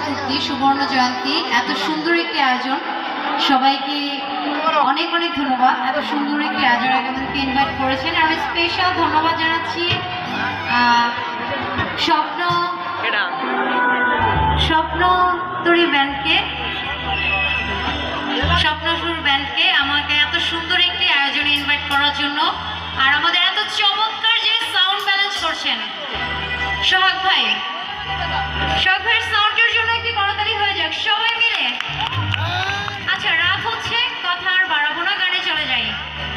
চতুর্থী সুবর্ণ জয়ন্তী, এত সুন্দর একটি আয়োজন। সবাইকে অনেক অনেক ধন্যবাদ, এত সুন্দর একটি আয়োজন আমাদেরকে ইনভাইট করেছেন। আমি স্পেশাল ধন্যবাদ জানাচ্ছি স্বপ্ন তরী ব্যান্ডকে, স্বপ্নসুর ব্যান্ডকে আমাকে এত সুন্দর একটি আয়োজনে ইনভাইট করার জন্য, আর আমাদের এত চমৎকার যে সাউন্ড ব্যালেন্স করছেন সোহাগ ভাইয়ের সাউন্ডের জন্য একটি করতালি হয়ে যাক সবাই মিলে। আচ্ছা, রাত হচ্ছে, কথা আর বাড়াবো না, গানে চলে যাই।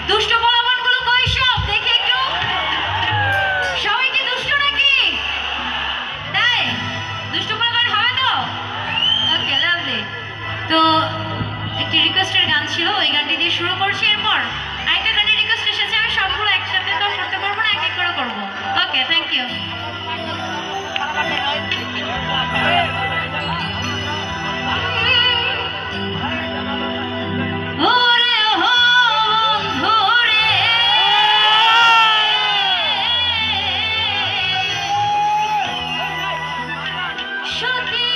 দুষ্ট পোলাপানগুলো কই সব দেখে একটু, সবাই কি দুষ্ট নাকি? তাই দুষ্ট পোলাপান হবে তো? ওকে, লাভলি। তো একটি রিকোয়েস্টের গান ছিল, ওই গানটি দিয়ে শুরু করছি। এরপর আরেকটা গানের রিকোয়েস্ট এসেছে, আমি সবগুলো একসাথে তো করতে পারবো না, এক এক করে করবো। ওকে, থ্যাংক ইউ। সতী